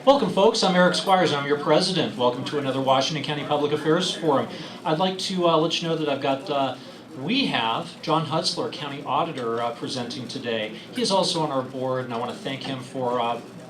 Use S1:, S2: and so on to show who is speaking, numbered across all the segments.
S1: Welcome, folks. I'm Eric Squires. I'm your president. Welcome to another Washington County Public Affairs Forum. I'd like to let you know that I've got, we have John Hutzler, County Auditor, presenting today. He is also on our board, and I want to thank him for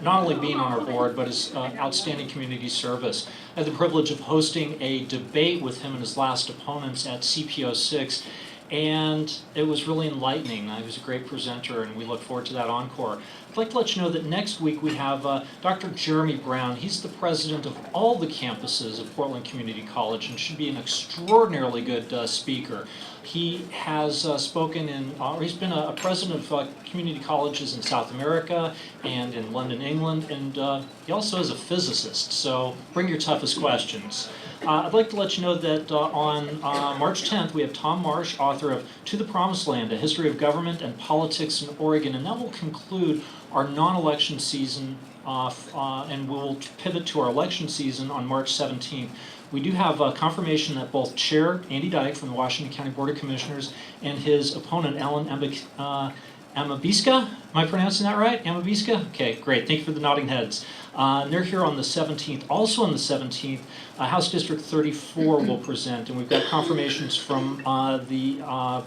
S1: not only being on our board, but his outstanding community service. I had the privilege of hosting a debate with him and his last opponents at CPO 6, and it was really enlightening. He was a great presenter, and we look forward to that encore. I'd like to let you know that next week we have Dr. Jeremy Brown. He's the president of all the campuses of Portland Community College and should be an extraordinarily good speaker. He has spoken in, he's been a president of community colleges in South America and in London, England, and he also is a physicist, so bring your toughest questions. I'd like to let you know that on March 10th we have Tom Marsh, author of To the Promised Land, A History of Government and Politics in Oregon, and that will conclude our non-election season and we'll pivot to our election season on March 17th. We do have confirmation that both Chair Andy Dyke from the Washington County Board of Commissioners and his opponent Alan Amabiska, am I pronouncing that right? Amabiska? Okay, great. Thank you for the nodding heads. They're here on the 17th. Also on the 17th, House District 34 will present, and we've got confirmations from the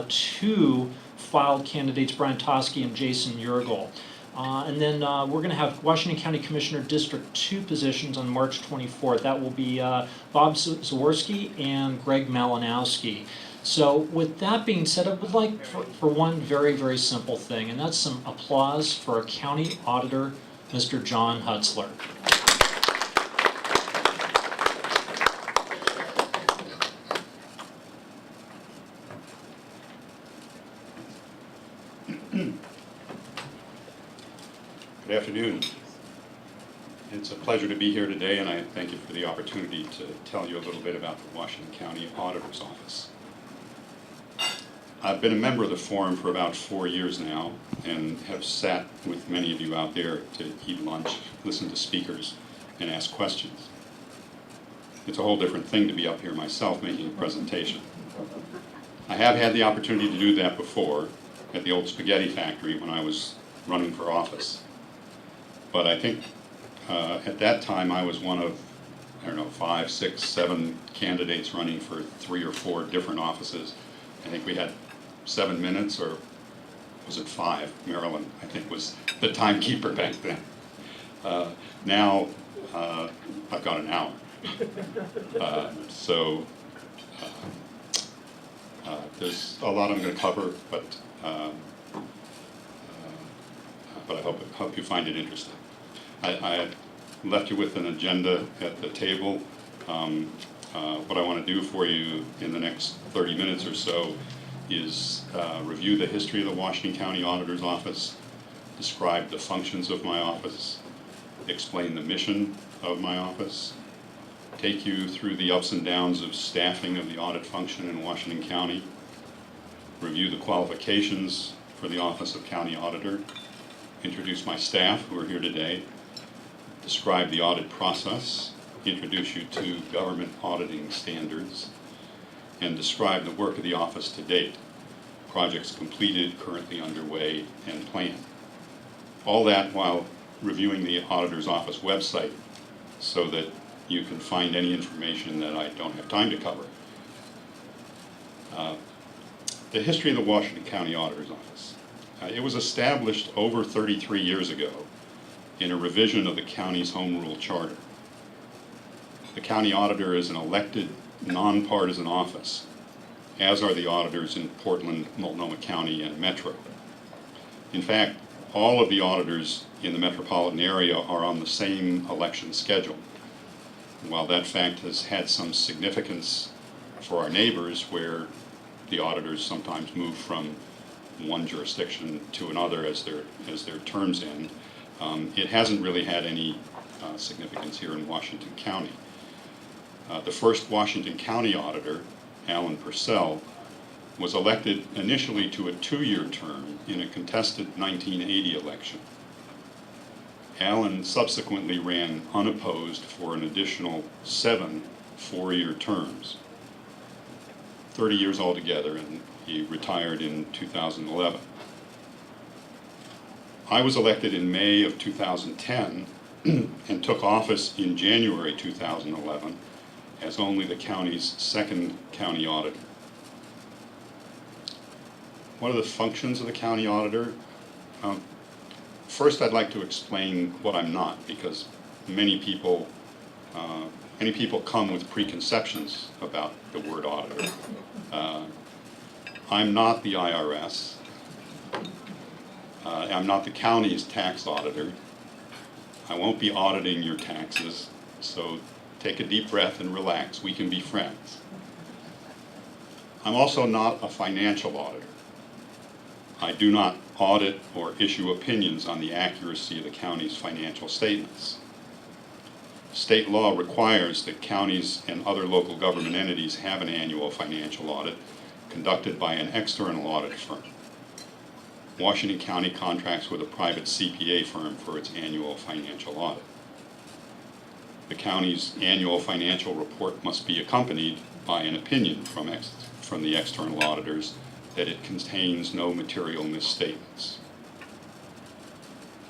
S1: two filed candidates, Brian Toski and Jason Urgel. And then we're going to have Washington County Commissioner District 2 positions on March 24th. That will be Bob Zaworski and Greg Malinowski. So with that being said, I would like for one very, very simple thing, and that's some applause for our County Auditor, Mr. John Hutzler.
S2: Good afternoon. It's a pleasure to be here today, and I thank you for the opportunity to tell you a little bit about the Washington County Auditor's Office. I've been a member of the forum for about 4 years now and have sat with many of you out there to eat lunch, listen to speakers, and ask questions. It's a whole different thing to be up here myself making a presentation. I have had the opportunity to do that before at the old spaghetti factory when I was running for office. But I think at that time I was one of, 5, 6, 7 candidates running for 3 or 4 different offices. I think we had 7 minutes, or was it 5? Marilyn, I think, was the timekeeper back then. Now I've got an hour. There's a lot I'm going to cover, but I hope you find it interesting. I left you with an agenda at the table. What I want to do for you in the next 30 minutes or so is review the history of the Washington County Auditor's Office, describe the functions of my office, explain the mission of my office, take you through the ups and downs of staffing of the audit function in Washington County, review the qualifications for the Office of County Auditor, introduce my staff who are here today, describe the audit process, introduce you to government auditing standards, and describe the work of the office to date, projects completed, currently underway, and planned. All that while reviewing the Auditor's Office website so that you can find any information that I don't have time to cover. The history of the Washington County Auditor's Office. It was established over 33 years ago in a revision of the county's home rule charter. The county auditor is an elected, nonpartisan office, as are the auditors in Portland, Multnomah County, and Metro. In fact, all of the auditors in the metropolitan area are on the same election schedule. While that fact has had some significance for our neighbors, where the auditors sometimes move from one jurisdiction to another as their terms end, it hasn't really had any significance here in Washington County. The first Washington County auditor, Alan Purcell, was elected initially to a 2-year term in a contested 1980 election. Alan subsequently ran unopposed for an additional 7 4-year terms, 30 years altogether, and he retired in 2011. I was elected in May of 2010 and took office in January 2011 as only the county's second county auditor. What are the functions of the county auditor? First, I'd like to explain what I'm not, because many people come with preconceptions about the word auditor. I'm not the IRS. I'm not the county's tax auditor. I won't be auditing your taxes, so take a deep breath and relax. We can be friends. I'm also not a financial auditor. I do not audit or issue opinions on the accuracy of the county's financial statements. State law requires that counties and other local government entities have an annual financial audit conducted by an external audit firm. Washington County contracts with a private CPA firm for its annual financial audit. The county's annual financial report must be accompanied by an opinion from the external auditors that it contains no material misstatements.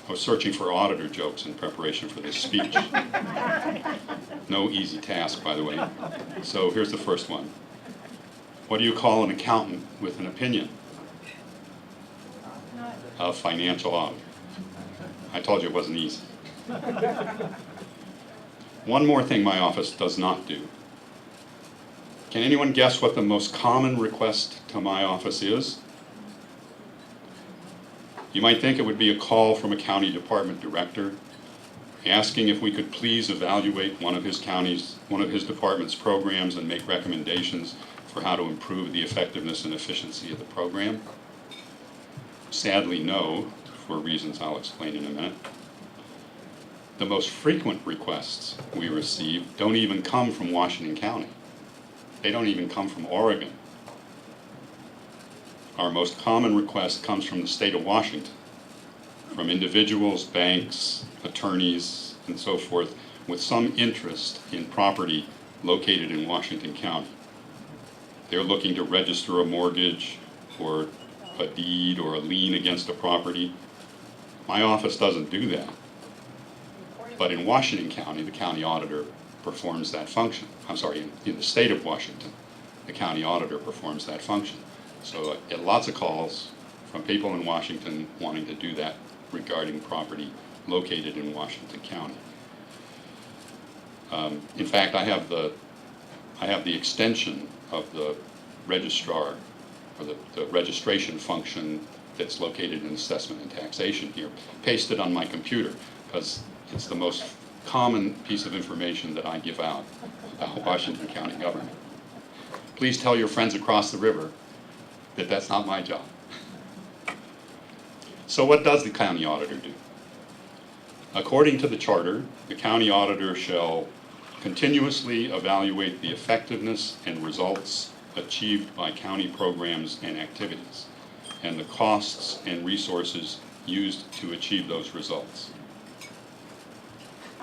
S2: I was searching for auditor jokes in preparation for this speech. No easy task, by the way. So here's the first one. What do you call an accountant with an opinion? A financial auditor. I told you it wasn't easy. One more thing my office does not do. Can anyone guess what the most common request to my office is? You might think it would be a call from a county department director asking if we could please evaluate one of his department's programs and make recommendations for how to improve the effectiveness and efficiency of the program. Sadly, no, for reasons I'll explain in a minute. The most frequent requests we receive don't even come from Washington County. They don't even come from Oregon. Our most common request comes from the state of Washington, from individuals, banks, attorneys, and so forth, with some interest in property located in Washington County. They're looking to register a mortgage or a deed or a lien against a property. My office doesn't do that. But in Washington County, the county auditor performs that function. I'm sorry, in the state of Washington, the county auditor performs that function. So I get lots of calls from people in Washington wanting to do that regarding property located in Washington County. In fact, I have the extension of the registrar, or the registration function that's located in assessment and taxation here, pasted on my computer, because it's the most common piece of information that I give out about Washington County government. Please tell your friends across the river that that's not my job. So what does the county auditor do? According to the charter, the county auditor shall continuously evaluate the effectiveness and results achieved by county programs and activities, and the costs and resources used to achieve those results.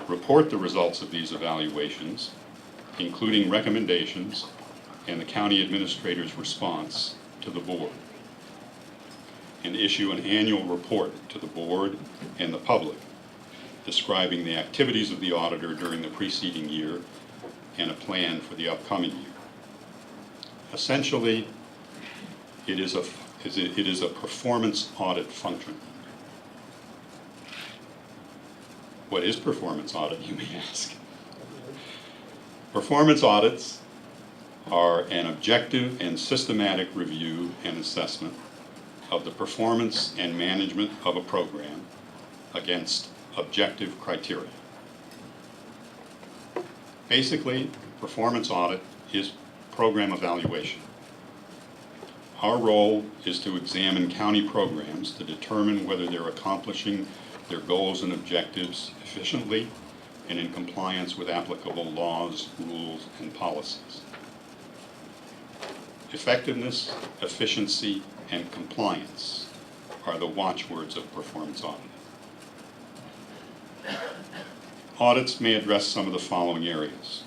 S2: Report the results of these evaluations, including recommendations and the county administrator's response to the board, and issue an annual report to the board and the public describing the activities of the auditor during the preceding year and a plan for the upcoming year. Essentially, it is a performance audit function. What is performance audit, you may ask? Performance audits are an objective and systematic review and assessment of the performance and management of a program against objective criteria. Basically, performance audit is program evaluation. Our role is to examine county programs to determine whether they're accomplishing their goals and objectives efficiently and in compliance with applicable laws, rules, and policies. Effectiveness, efficiency, and compliance are the watchwords of performance audit. Audits may address some of the following areas: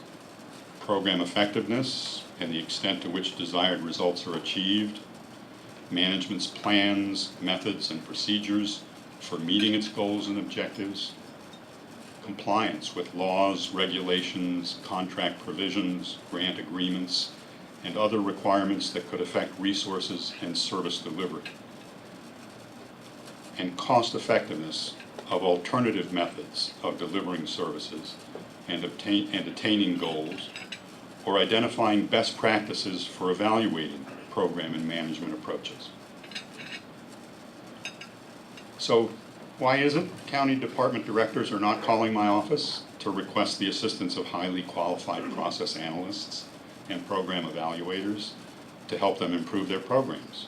S2: program effectiveness and the extent to which desired results are achieved, management's plans, methods, and procedures for meeting its goals and objectives, compliance with laws, regulations, contract provisions, grant agreements, and other requirements that could affect resources and service delivery, and cost effectiveness of alternative methods of delivering services and attaining goals, or identifying best practices for evaluating program and management approaches. So why is it county department directors are not calling my office to request the assistance of highly qualified process analysts and program evaluators to help them improve their programs?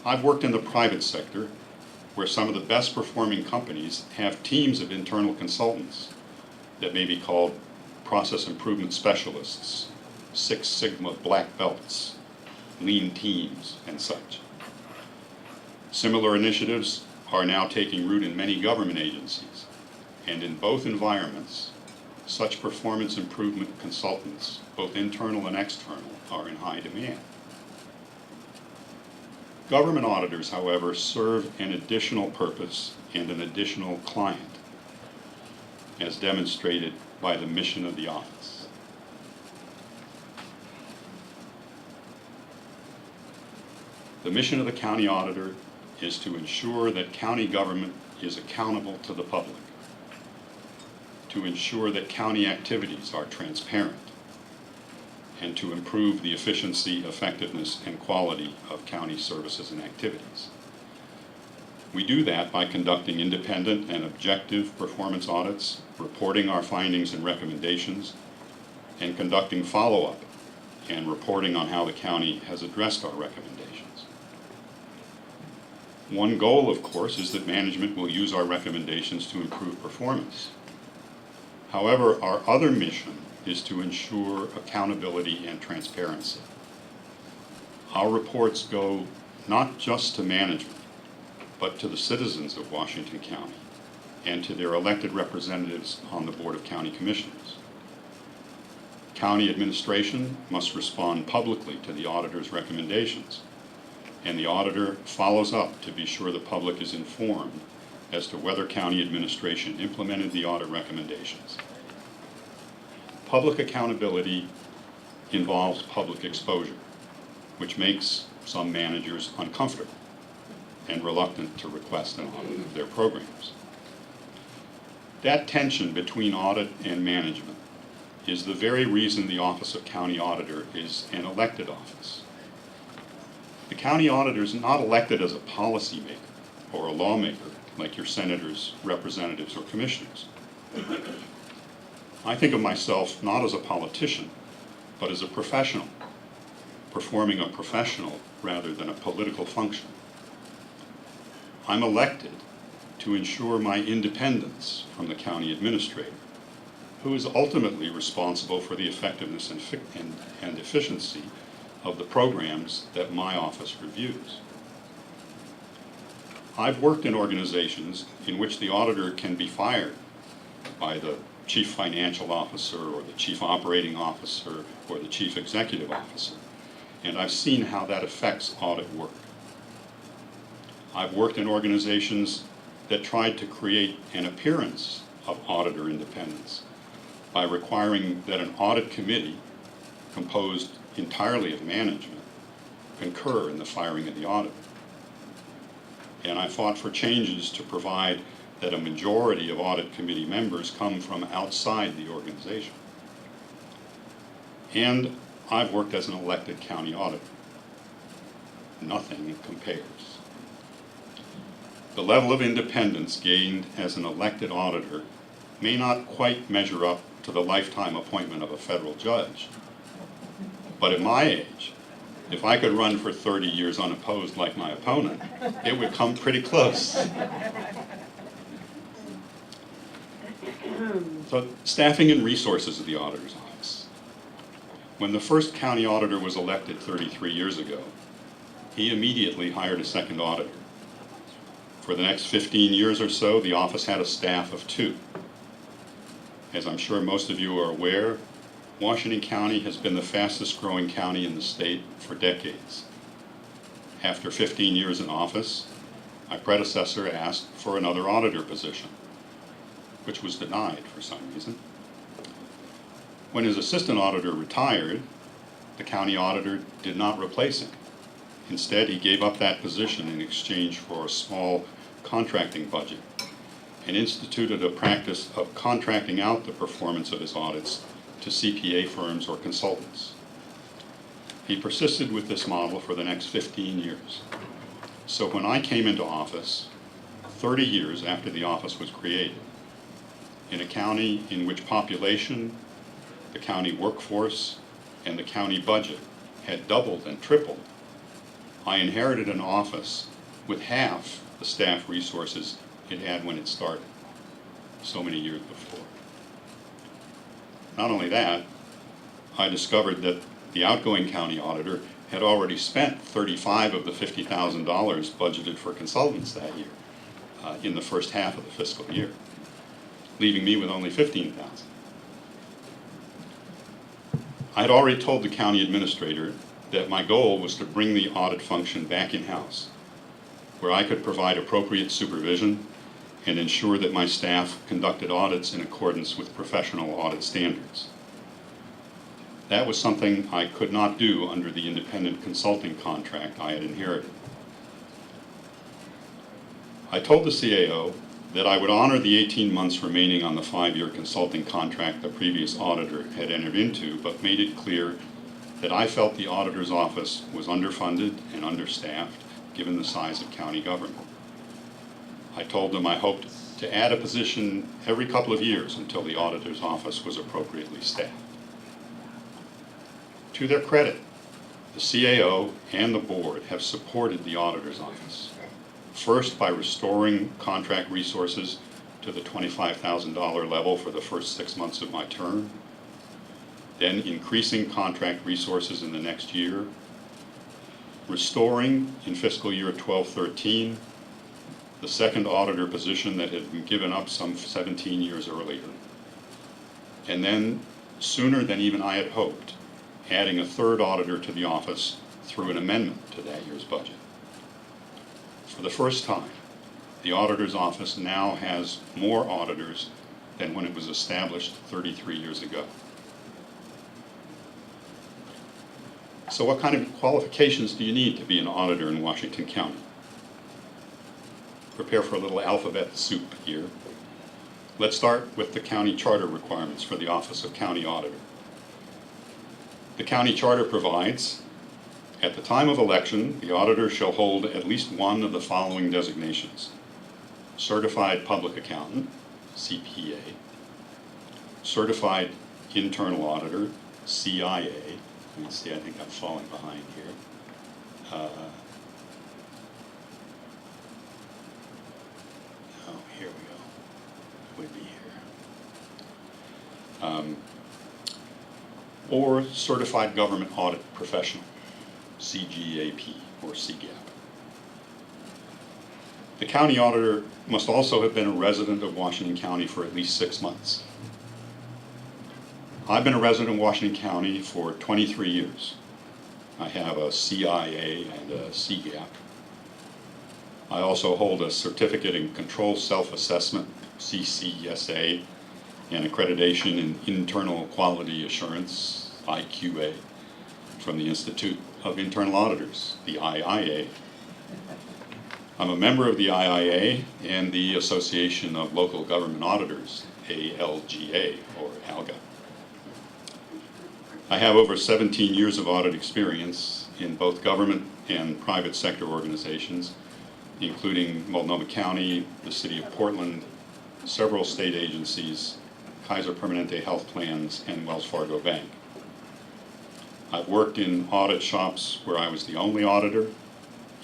S2: I've worked in the private sector where some of the best performing companies have teams of internal consultants that may be called process improvement specialists, Six Sigma black belts, lean teams, and such. Similar initiatives are now taking root in many government agencies, and in both environments, such performance improvement consultants, both internal and external, are in high demand. Government auditors, however, serve an additional purpose and an additional client, as demonstrated by the mission of the office. The mission of the county auditor is to ensure that county government is accountable to the public, to ensure that county activities are transparent, and to improve the efficiency, effectiveness, and quality of county services and activities. We do that by conducting independent and objective performance audits, reporting our findings and recommendations, and conducting follow-up and reporting on how the county has addressed our recommendations. One goal, of course, is that management will use our recommendations to improve performance. However, our other mission is to ensure accountability and transparency. Our reports go not just to management, but to the citizens of Washington County and to their elected representatives on the Board of County Commissioners. County administration must respond publicly to the auditor's recommendations, and the auditor follows up to be sure the public is informed as to whether county administration implemented the audit recommendations. Public accountability involves public exposure, which makes some managers uncomfortable and reluctant to request an audit of their programs. That tension between audit and management is the very reason the Office of County Auditor is an elected office. The county auditor is not elected as a policymaker or a lawmaker like your senators, representatives, or commissioners. I think of myself not as a politician, but as a professional, performing a professional rather than a political function. I'm elected to ensure my independence from the county administrator, who is ultimately responsible for the effectiveness and efficiency of the programs that my office reviews. I've worked in organizations in which the auditor can be fired by the chief financial officer or the chief operating officer or the chief executive officer, and I've seen how that affects audit work. I've worked in organizations that tried to create an appearance of auditor independence by requiring that an audit committee composed entirely of management concur in the firing of the auditor. And I fought for changes to provide that a majority of audit committee members come from outside the organization. And I've worked as an elected county auditor. Nothing compares. The level of independence gained as an elected auditor may not quite measure up to the lifetime appointment of a federal judge. But at my age, if I could run for 30 years unopposed like my opponent, it would come pretty close. So, staffing and resources of the auditor's office. When the first county auditor was elected 33 years ago, he immediately hired a second auditor. For the next 15 years or so, the office had a staff of 2. As I'm sure most of you are aware, Washington County has been the fastest growing county in the state for decades. After 15 years in office, my predecessor asked for another auditor position. which was denied for some reason. When his assistant auditor retired, the county auditor did not replace him. Instead, he gave up that position in exchange for a small contracting budget and instituted a practice of contracting out the performance of his audits to CPA firms or consultants. He persisted with this model for the next 15 years. So when I came into office, 30 years after the office was created, in a county in which population, the county workforce, and the county budget had doubled and tripled, I inherited an office with half the staff resources it had when it started, so many years before. Not only that, I discovered that the outgoing county auditor had already spent $35 of the $50,000 budgeted for consultants that year in the first half of the fiscal year, leaving me with only $15,000. I had already told the county administrator that my goal was to bring the audit function back in-house, where I could provide appropriate supervision and ensure that my staff conducted audits in accordance with professional audit standards. That was something I could not do under the independent consulting contract I had inherited. I told the CAO that I would honor the 18 months remaining on the 5-year consulting contract the previous auditor had entered into, but made it clear that I felt the auditor's office was underfunded and understaffed given the size of county government. I told them I hoped to add a position every couple of years until the auditor's office was appropriately staffed. To their credit, the CAO and the board have supported the auditor's office. First, by restoring contract resources to the $25,000 level for the first 6 months of my term, then increasing contract resources in the next year, restoring in fiscal year 12-13 the second auditor position that had been given up some 17 years earlier, and then, sooner than even I had hoped, adding a third auditor to the office through an amendment to that year's budget. For the first time, the auditor's office now has more auditors than when it was established 33 years ago. So what kind of qualifications do you need to be an auditor in Washington County? Prepare for a little alphabet soup here. Let's start with the county charter requirements for the Office of County Auditor. The county charter provides, at the time of election, the auditor shall hold at least one of the following designations: Certified Public Accountant, CPA, Certified Internal Auditor, CIA. Let me see, I think I'm falling behind here. Here we go. Would be here. Or Certified Government Audit Professional, CGAP or CGAP. The county auditor must also have been a resident of Washington County for at least 6 months. I've been a resident of Washington County for 23 years. I have a CIA and a CGAP. I also hold a Certificate in Control Self-Assessment, CCSA, and accreditation in Internal Quality Assurance, IQA, from the Institute of Internal Auditors, the IIA. I'm a member of the IIA and the Association of Local Government Auditors, ALGA, or ALGA. I have over 17 years of audit experience in both government and private sector organizations, including Multnomah County, the City of Portland, several state agencies, Kaiser Permanente Health Plans, and Wells Fargo Bank. I've worked in audit shops where I was the only auditor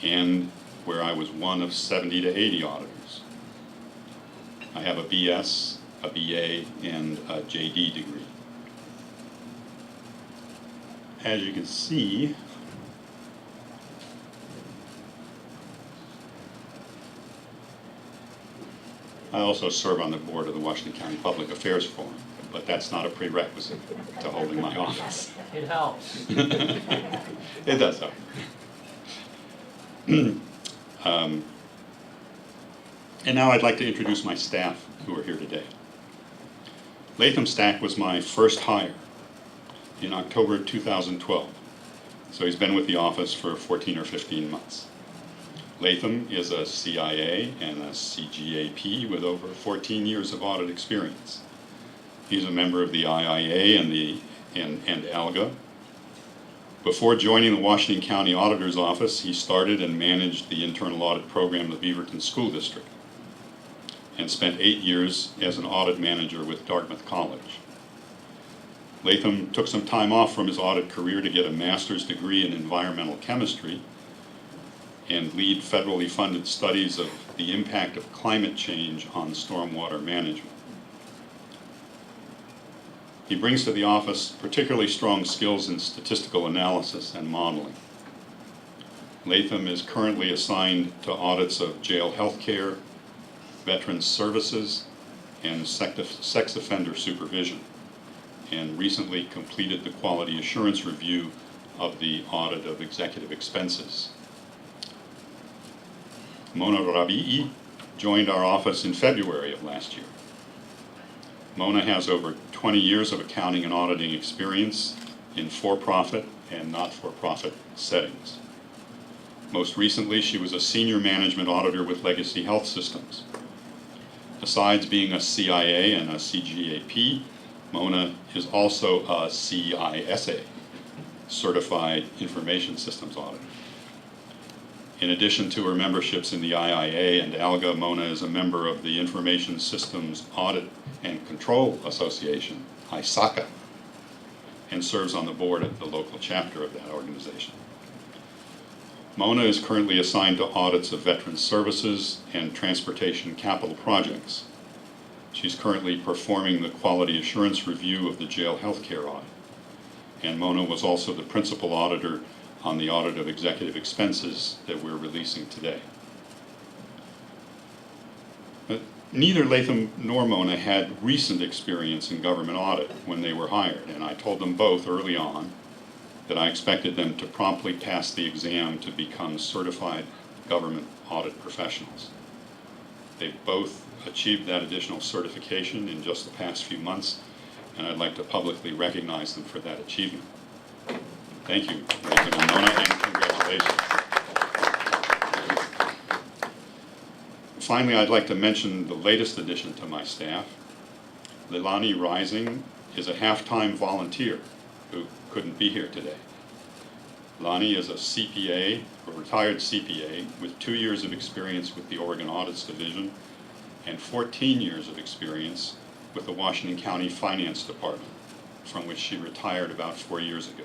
S2: and where I was one of 70 to 80 auditors. I have a BS, a BA, and a JD degree. As you can see, I also serve on the board of the Washington County Public Affairs Forum, but that's not a prerequisite to holding my office.
S3: It helps.
S2: It does help. And now I'd like to introduce my staff who are here today. Latham Stack was my first hire in October 2012. So he's been with the office for 14 or 15 months. Latham is a CIA and a CGAP with over 14 years of audit experience. He's a member of the IIA and ALGA. Before joining the Washington County Auditor's Office, he started and managed the internal audit program of the Beaverton School District and spent 8 years as an audit manager with Dartmouth College. Latham took some time off from his audit career to get a master's degree in environmental chemistry and lead federally funded studies of the impact of climate change on stormwater management. He brings to the office particularly strong skills in statistical analysis and modeling. Latham is currently assigned to audits of jail healthcare, veterans services, and sex offender supervision, and recently completed the quality assurance review of the audit of executive expenses. Mona Rabi'i joined our office in February of last year. Mona has over 20 years of accounting and auditing experience in for-profit and not-for-profit settings. Most recently, she was a senior management auditor with Legacy Health Systems. Besides being a CIA and a CGAP, Mona is also a CISA, Certified Information Systems Auditor. In addition to her memberships in the IIA and ALGA, Mona is a member of the Information Systems Audit and Control Association, ISACA, and serves on the board of the local chapter of that organization. Mona is currently assigned to audits of veterans services and transportation capital projects. She's currently performing the quality assurance review of the jail healthcare audit. And Mona was also the principal auditor on the audit of executive expenses that we're releasing today. But neither Latham nor Mona had recent experience in government audit when they were hired, and I told them both early on that I expected them to promptly pass the exam to become certified government audit professionals. They both achieved that additional certification in just the past few months, and I'd like to publicly recognize them for that achievement. Thank you, Latham and Mona, and congratulations. Finally, I'd like to mention the latest addition to my staff. Leilani Rising is a half-time volunteer who couldn't be here today. Lani is a CPA, a retired CPA, with 2 years of experience with the Oregon Audits Division and 14 years of experience with the Washington County Finance Department, from which she retired about 4 years ago.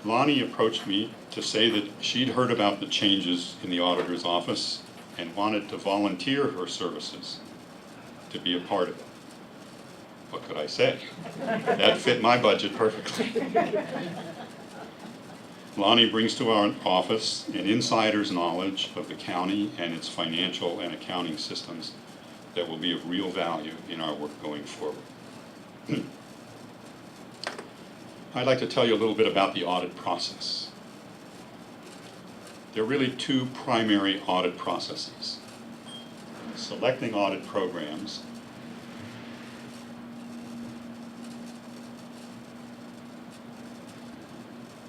S2: Lonnie approached me to say that she'd heard about the changes in the auditor's office and wanted to volunteer her services to be a part of it. What could I say? That fit my budget perfectly. Lonnie brings to our office an insider's knowledge of the county and its financial and accounting systems that will be of real value in our work going forward. I'd like to tell you a little bit about the audit process. There are really two primary audit processes: selecting audit programs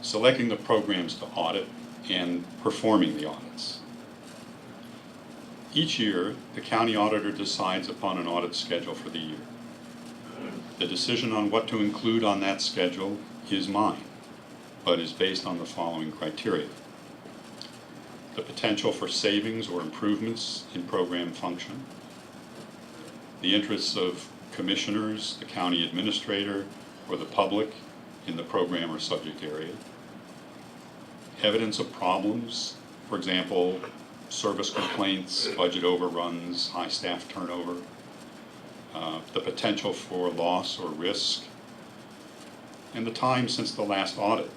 S2: selecting the programs to audit, and performing the audits. Each year, the county auditor decides upon an audit schedule for the year. The decision on what to include on that schedule is mine, but is based on the following criteria: the potential for savings or improvements in program function, the interests of commissioners, the county administrator, or the public in the program or subject area, evidence of problems, for example, service complaints, budget overruns, high staff turnover, the potential for loss or risk, and the time since the last audit.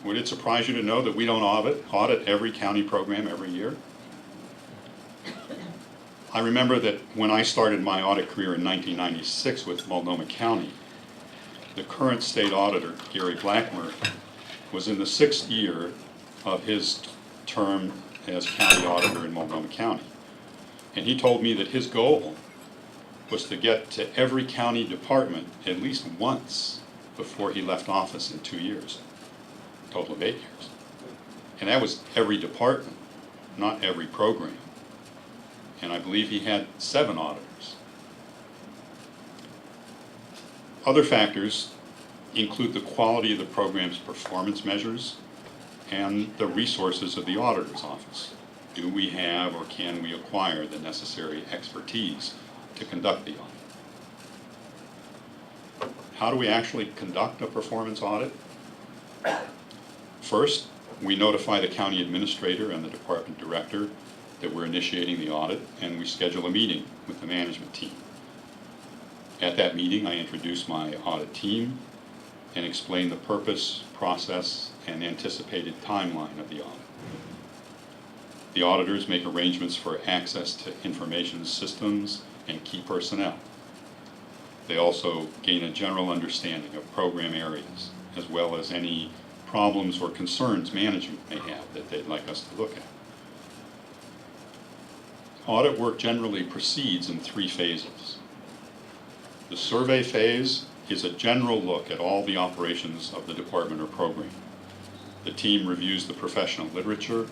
S2: Would it surprise you to know that we don't audit every county program every year? I remember that when I started my audit career in 1996 with Multnomah County, the current state auditor, Gary Blackmer, was in the 6th year of his term as county auditor in Multnomah County. And he told me that his goal was to get to every county department at least once before he left office in 2 years, a total of 8 years. And that was every department, not every program. And I believe he had 7 auditors. Other factors include the quality of the program's performance measures and the resources of the auditor's office. Do we have or can we acquire the necessary expertise to conduct the audit? How do we actually conduct a performance audit? First, we notify the county administrator and the department director that we're initiating the audit, and we schedule a meeting with the management team. At that meeting, I introduce my audit team and explain the purpose, process, and anticipated timeline of the audit. The auditors make arrangements for access to information systems and key personnel. They also gain a general understanding of program areas, as well as any problems or concerns management may have that they'd like us to look at. Audit work generally proceeds in 3 phases. The survey phase is a general look at all the operations of the department or program. The team reviews the professional literature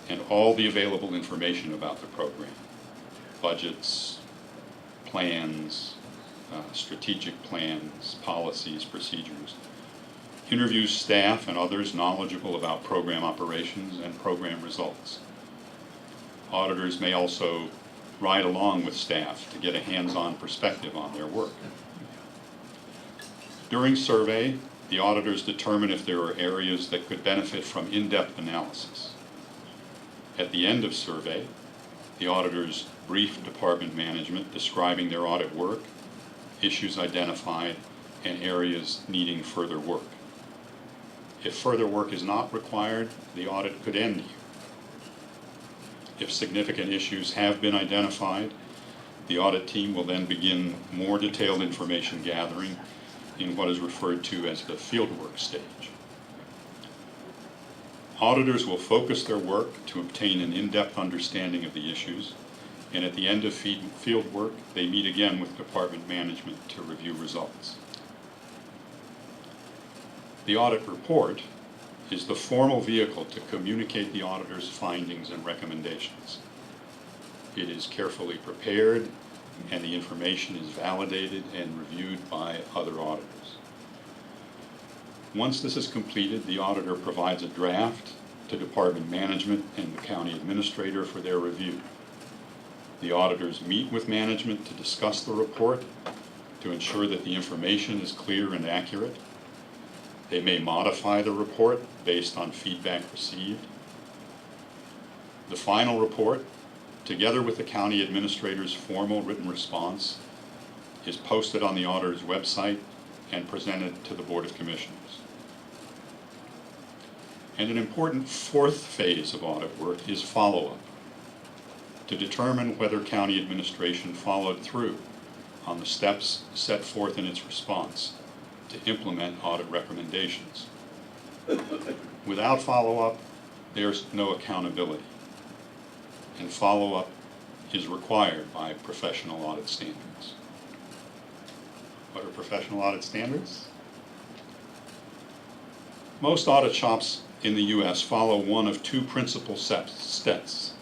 S2: and all the available information about the program: budgets, plans, strategic plans, policies, procedures. Interviews staff and others knowledgeable about program operations and program results. Auditors may also ride along with staff to get a hands-on perspective on their work. During survey, the auditors determine if there are areas that could benefit from in-depth analysis. At the end of survey, the auditors brief department management describing their audit work, issues identified, and areas needing further work. If further work is not required, the audit could end here. If significant issues have been identified, the audit team will then begin more detailed information gathering in what is referred to as the fieldwork stage. Auditors will focus their work to obtain an in-depth understanding of the issues, and at the end of fieldwork, they meet again with department management to review results. The audit report is the formal vehicle to communicate the auditor's findings and recommendations. It is carefully prepared, and the information is validated and reviewed by other auditors. Once this is completed, the auditor provides a draft to department management and the county administrator for their review. The auditors meet with management to discuss the report to ensure that the information is clear and accurate. They may modify the report based on feedback received. The final report, together with the county administrator's formal written response, is posted on the auditor's website and presented to the Board of Commissioners. And an important 4th phase of audit work is follow-up, to determine whether county administration followed through on the steps set forth in its response to implement audit recommendations. Without follow-up, there's no accountability, and follow-up is required by professional audit standards. What are professional audit standards? Most audit shops in the U.S. follow one of 2 principal sets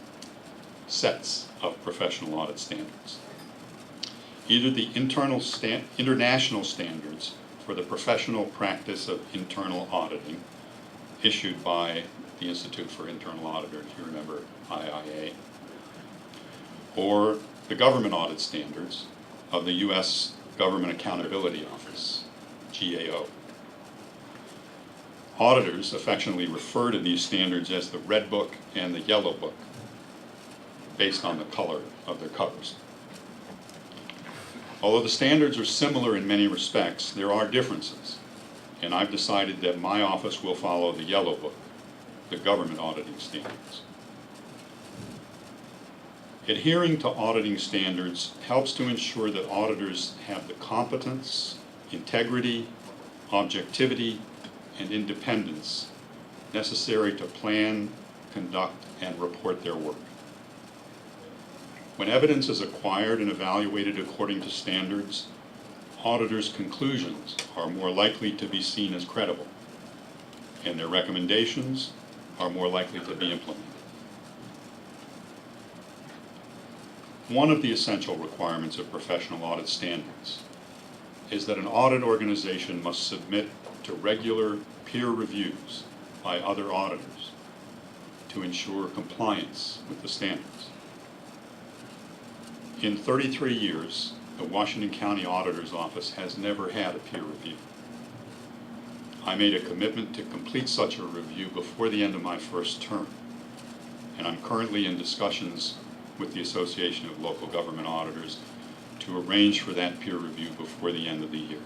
S2: of professional audit standards. Either the international standards for the professional practice of internal auditing, issued by the Institute for Internal Auditors, if you remember IIA, or the government audit standards of the U.S. Government Accountability Office, GAO. Auditors affectionately refer to these standards as the Red Book and the Yellow Book, based on the color of their covers. Although the standards are similar in many respects, there are differences, and I've decided that my office will follow the Yellow Book, the government auditing standards. Adhering to auditing standards helps to ensure that auditors have the competence, integrity, objectivity, and independence necessary to plan, conduct, and report their work. When evidence is acquired and evaluated according to standards, auditors' conclusions are more likely to be seen as credible, and their recommendations are more likely to be implemented. One of the essential requirements of professional audit standards is that an audit organization must submit to regular peer reviews by other auditors to ensure compliance with the standards. In 33 years, the Washington County Auditor's Office has never had a peer review. I made a commitment to complete such a review before the end of my first term, and I'm currently in discussions with the Association of Local Government Auditors to arrange for that peer review before the end of the year.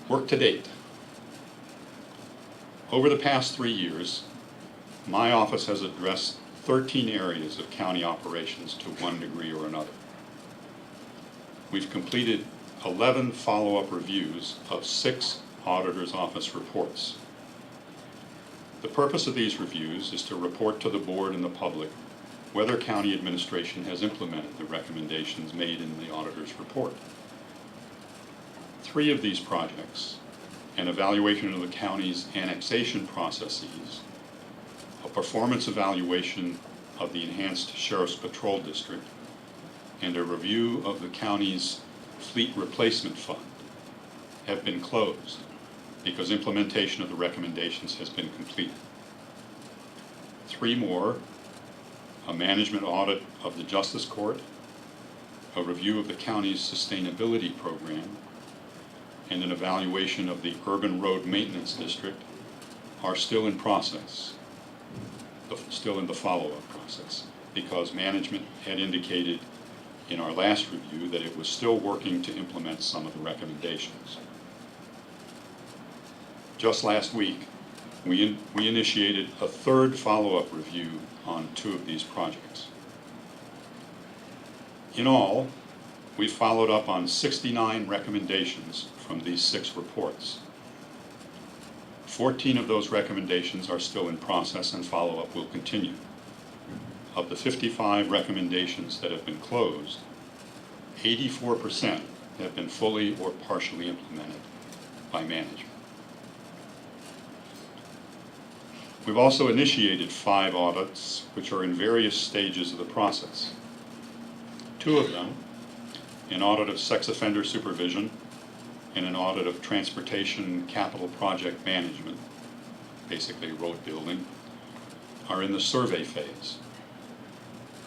S2: Work to date. Over the past 3 years, my office has addressed 13 areas of county operations to one degree or another. We've completed 11 follow-up reviews of 6 auditor's office reports. The purpose of these reviews is to report to the board and the public whether county administration has implemented the recommendations made in the auditor's report. 3 of these projects, an evaluation of the county's annexation processes, a performance evaluation of the enhanced Sheriff's Patrol District, and a review of the county's fleet replacement fund, have been closed because implementation of the recommendations has been completed. 3 more, a management audit of the Justice Court, a review of the county's sustainability program, and an evaluation of the Urban Road Maintenance District, are still in process, still in the follow-up process, because management had indicated in our last review that it was still working to implement some of the recommendations. Just last week, we initiated a 3rd follow-up review on 2 of these projects. In all, we followed up on 69 recommendations from these 6 reports. 14 of those recommendations are still in process and follow-up will continue. Of the 55 recommendations that have been closed, 84% have been fully or partially implemented by management. We've also initiated 5 audits which are in various stages of the process. 2 of them, an audit of sex offender supervision and an audit of transportation capital project management, basically road building, are in the survey phase.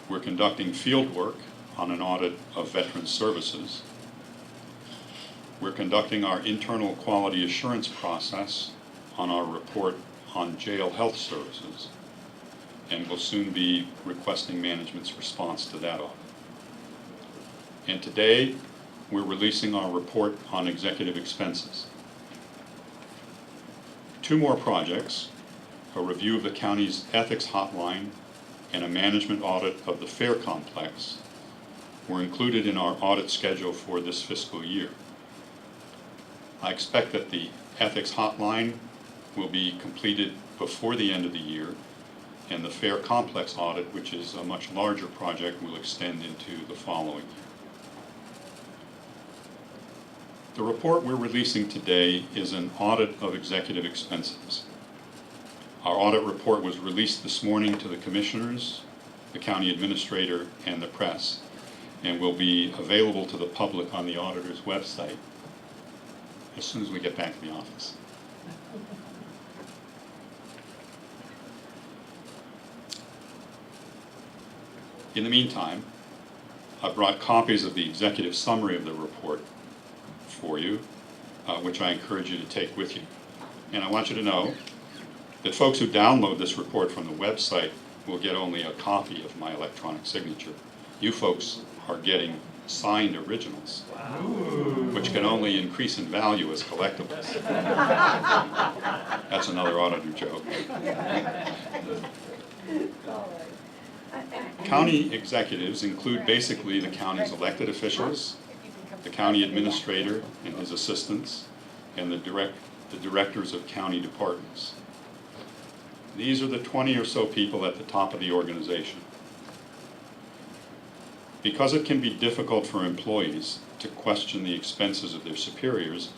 S2: We're conducting field work on an audit of veteran services. We're conducting our internal quality assurance process on our report on jail health services, and will soon be requesting management's response to that audit. And today, we're releasing our report on executive expenses. 2 more projects, a review of the county's ethics hotline and a management audit of the fair complex, were included in our audit schedule for this fiscal year. I expect that the ethics hotline will be completed before the end of the year, and the fair complex audit, which is a much larger project, will extend into the following year. The report we're releasing today is an audit of executive expenses. Our audit report was released this morning to the commissioners, the county administrator, and the press, and will be available to the public on the auditor's website as soon as we get back to the office. In the meantime, I've brought copies of the executive summary of the report for you, which I encourage you to take with you. And I want you to know that folks who download this report from the website will get only a copy of my electronic signature. You folks are getting signed originals, which can only increase in value as collectibles. That's another auditor joke. County executives include basically the county's elected officials, the county administrator and his assistants, and the directors of county departments. These are the 20 or so people at the top of the organization. Because it can be difficult for employees to question the expenses of their superiors,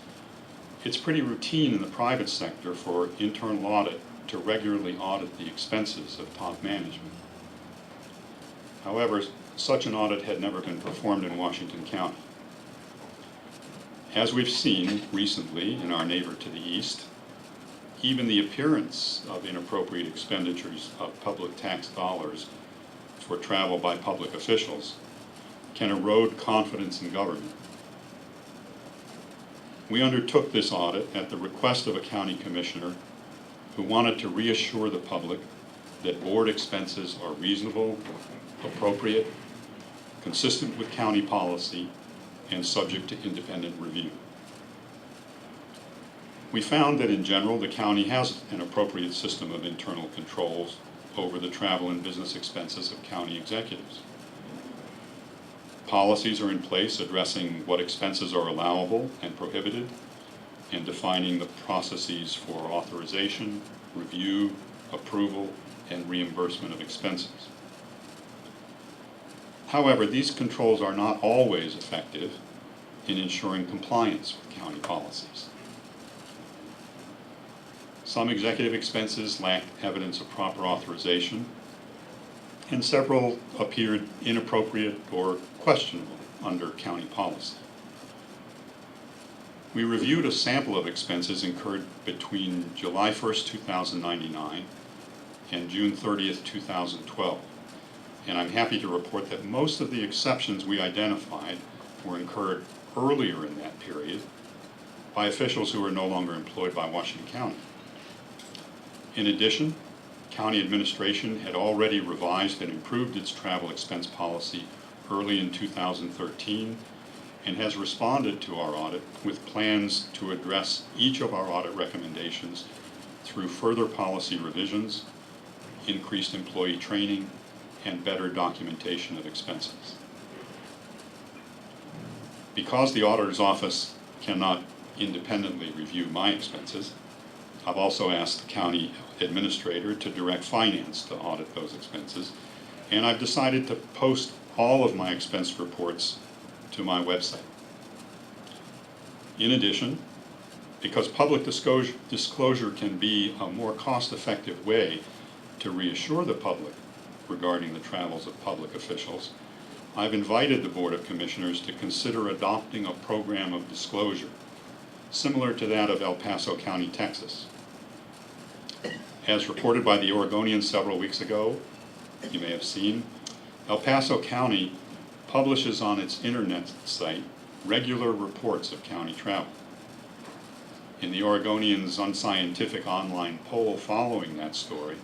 S2: it's pretty routine in the private sector for internal audit to regularly audit the expenses of top management. However, such an audit had never been performed in Washington County. As we've seen recently in our neighbor to the east, even the appearance of inappropriate expenditures of public tax dollars for travel by public officials can erode confidence in government. We undertook this audit at the request of a county commissioner who wanted to reassure the public that board expenses are reasonable, appropriate, consistent with county policy, and subject to independent review. We found that in general, the county has an appropriate system of internal controls over the travel and business expenses of county executives. Policies are in place addressing what expenses are allowable and prohibited, and defining the processes for authorization, review, approval, and reimbursement of expenses. However, these controls are not always effective in ensuring compliance with county policies. Some executive expenses lacked evidence of proper authorization, and several appeared inappropriate or questionable under county policy. We reviewed a sample of expenses incurred between July 1st, 2099 and June 30th, 2012. And I'm happy to report that most of the exceptions we identified were incurred earlier in that period by officials who are no longer employed by Washington County. In addition, county administration had already revised and improved its travel expense policy early in 2013 and has responded to our audit with plans to address each of our audit recommendations through further policy revisions, increased employee training, and better documentation of expenses. Because the auditor's office cannot independently review my expenses, I've also asked the county administrator to direct finance to audit those expenses, and I've decided to post all of my expense reports to my website. In addition, because public disclosure can be a more cost-effective way to reassure the public regarding the travels of public officials, I've invited the Board of Commissioners to consider adopting a program of disclosure similar to that of El Paso County, Texas. As reported by the Oregonian several weeks ago, you may have seen, El Paso County publishes on its internet site regular reports of county travel. In the Oregonian's unscientific online poll following that story,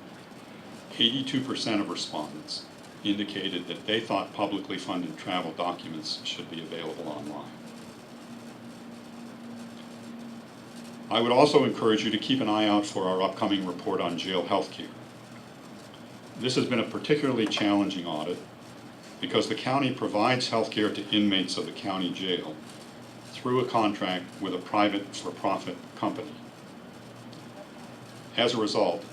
S2: 82% of respondents indicated that they thought publicly funded travel documents should be available online. I would also encourage you to keep an eye out for our upcoming report on jail health care. This has been a particularly challenging audit because the county provides health care to inmates of the county jail through a contract with a private for-profit company. As a result,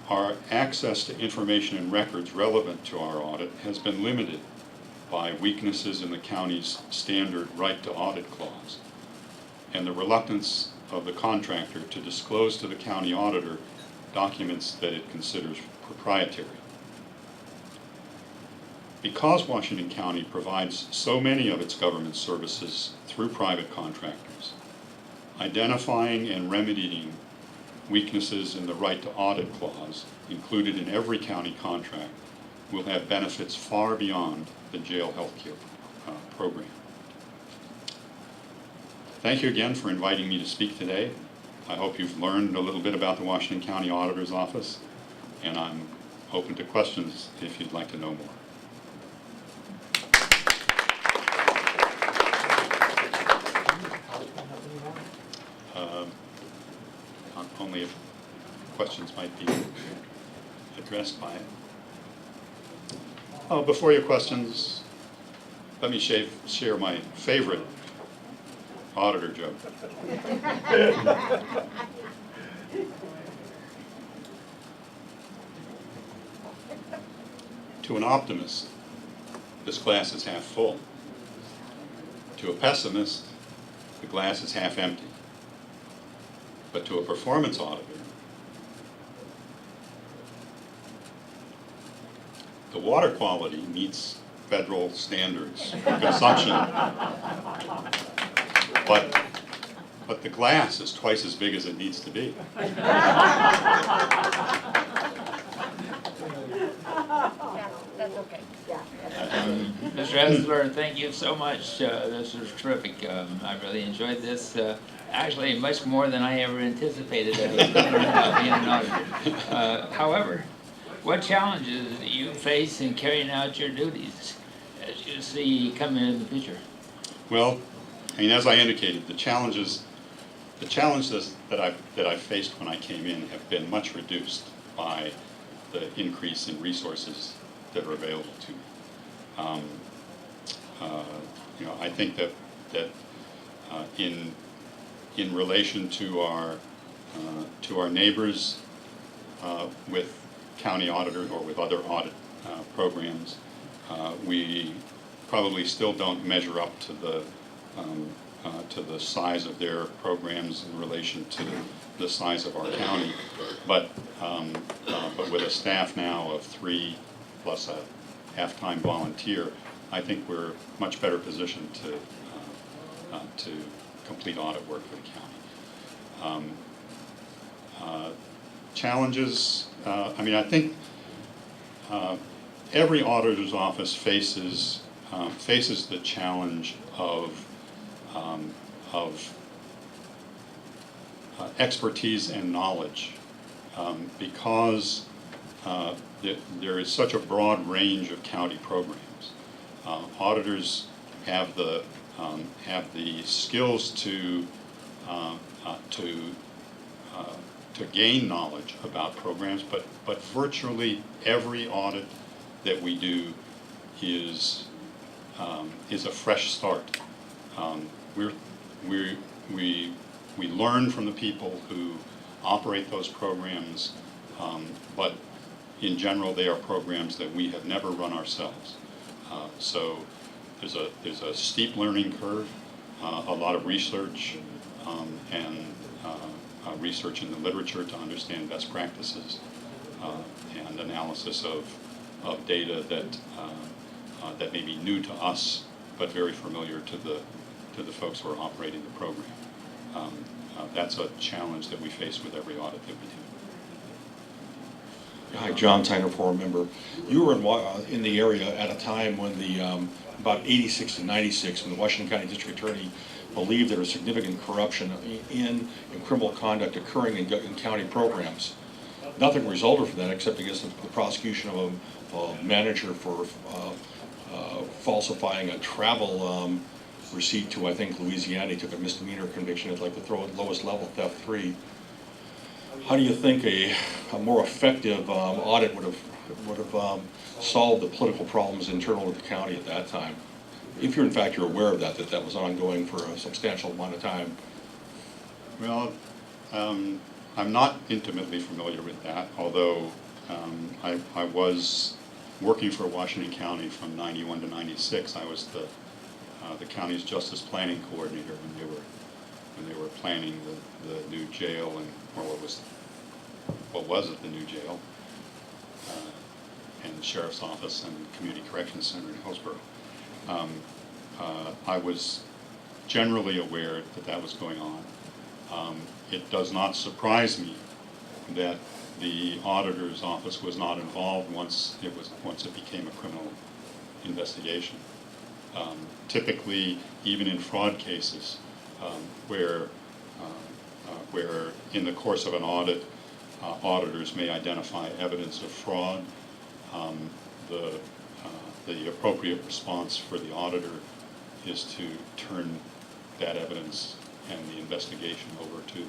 S2: our access to information and records relevant to our audit has been limited by weaknesses in the county's standard right to audit clause and the reluctance of the contractor to disclose to the county auditor documents that it considers proprietary. Because Washington County provides so many of its government services through private contractors, identifying and remedying weaknesses in the right to audit clause included in every county contract will have benefits far beyond the jail health care program. Thank you again for inviting me to speak today. I hope you've learned a little bit about the Washington County Auditor's Office, and I'm open to questions if you'd like to know more. Only if questions might be addressed by it. Oh, before your questions, let me share my favorite auditor joke. To an optimist, this glass is half full. To a pessimist, the glass is half empty. But to a performance auditor, the water quality meets federal standards for consumption. But the glass is twice as big as it needs to be.
S3: That's okay.
S4: Mr. Hutzler, thank you so much. This was terrific. I really enjoyed this. Actually, much more than I ever anticipated that I was going to learn about being an auditor. However, what challenges do you face in carrying out your duties as you see coming into the picture?
S2: Well, I mean, as I indicated, the challenges that I faced when I came in have been much reduced by the increase in resources that are available to me. I think that in relation to our neighbors with county auditors or with other audit programs, we probably still don't measure up to the size of their programs in relation to the size of our county. But with a staff now of 3 plus a half-time volunteer, I think we're much better positioned to complete audit work for the county. Challenges, I think every auditor's office faces the challenge of expertise and knowledge because there is such a broad range of county programs. Auditors have the skills to gain knowledge about programs, but virtually every audit that we do is a fresh start. We learn from the people who operate those programs, but in general they are programs that we have never run ourselves. So there's a steep learning curve, a lot of research, and research in the literature to understand best practices, and analysis of data that may be new to us but very familiar to the folks who are operating the program. That's a challenge that we face with every audit that we do.
S5: Hi, John Tyner, former member. You were in the area at a time when about 86 to 96, when the Washington County District Attorney believed there was significant corruption in criminal conduct occurring in county programs. Nothing resulted from that except against the prosecution of a manager for falsifying a travel receipt to, I think, Louisiana. He took a misdemeanor conviction at like the lowest level, theft 3. How do you think a more effective audit would have solved the political problems internal to the county at that time? If you're in fact you're aware of that was ongoing for a substantial amount of time.
S2: Well, I'm not intimately familiar with that, although I was working for Washington County from 91 to 96. I was the county's justice planning coordinator when they were planning the new jail, or what was it, the new jail, and the sheriff's office and community corrections center in Hillsborough. I was generally aware that was going on. It does not surprise me that the auditor's office was not involved once it became a criminal investigation. Typically, even in fraud cases, where in the course of an audit, auditors may identify evidence of fraud, the appropriate response for the auditor is to turn that evidence and the investigation over to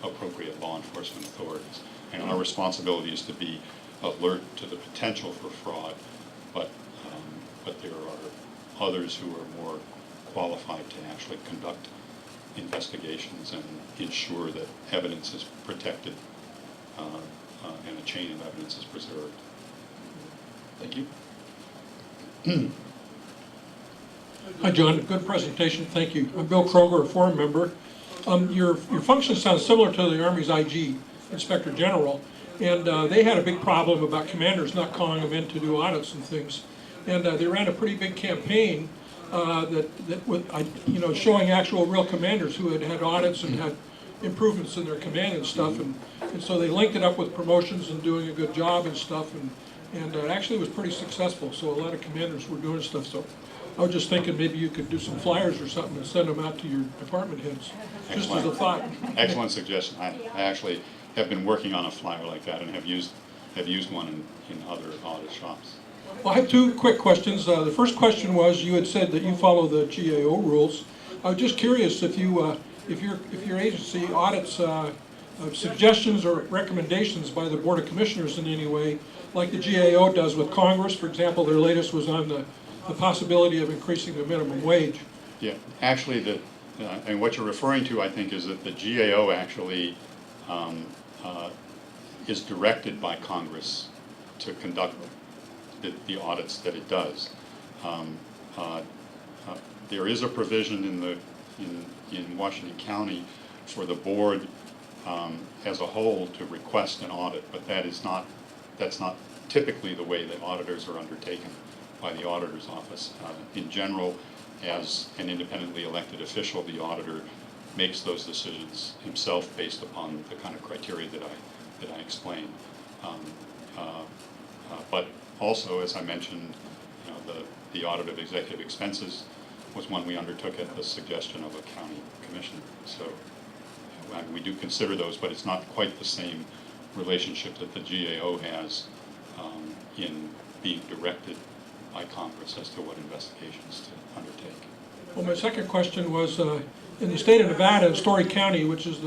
S2: appropriate law enforcement authorities. And our responsibility is to be alert to the potential for fraud, but there are others who are more qualified to actually conduct investigations and ensure that evidence is protected and a chain of evidence is preserved.
S5: Thank you.
S6: Hi, John. Good presentation. Thank you. I'm Bill Kroger, a forum member. Your function sounds similar to the Army's IG, Inspector General, and they had a big problem about commanders not calling them in to do audits and things. And they ran a pretty big campaign showing actual real commanders who had had audits and had improvements in their command and stuff. And so they linked it up with promotions and doing a good job and stuff. And it actually was pretty successful. So a lot of commanders were doing stuff. So I was just thinking maybe you could do some flyers or something and send them out to your department heads, just as a thought.
S2: Excellent suggestion. I actually have been working on a flyer like that and have used one in other audit shops.
S6: Well, I have two quick questions. The first question was, you had said that you follow the GAO rules. I was just curious if your agency audits suggestions or recommendations by the Board of Commissioners in any way, like the GAO does with Congress. For example, their latest was on the possibility of increasing the minimum wage.
S2: Yeah, actually, and what you're referring to, I think, is that the GAO actually is directed by Congress to conduct the audits that it does. There is a provision in Washington County for the board as a whole to request an audit, but that's not typically the way that auditors are undertaken by the auditor's office. In general, as an independently elected official, the auditor makes those decisions himself based upon the kind of criteria that I explained. But also, as I mentioned, the audit of executive expenses was one we undertook at the suggestion of a county commissioner. So we do consider those, but it's not quite the same relationship that the GAO has in being directed by Congress as to what investigations to undertake.
S6: Well, my second question was, in the state of Nevada, in Story County, which is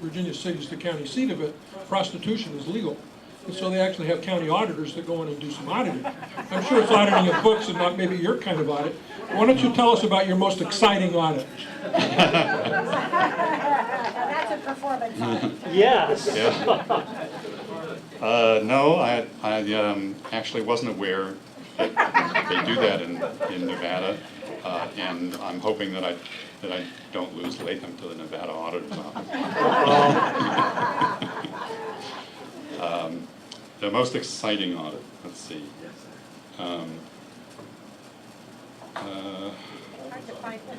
S6: Virginia City's the county seat of it, prostitution is legal. And so they actually have county auditors that go in and do some auditing. I'm sure it's auditing of books and not maybe your kind of audit. Why don't you tell us about your most exciting audit?
S3: That's a performance audit.
S1: Yes.
S2: Yeah. No, I actually wasn't aware that they do that in Nevada, and I'm hoping that I don't lose Latham to the Nevada Auditor's Office. The most exciting audit, let's see.
S3: Hard to find it.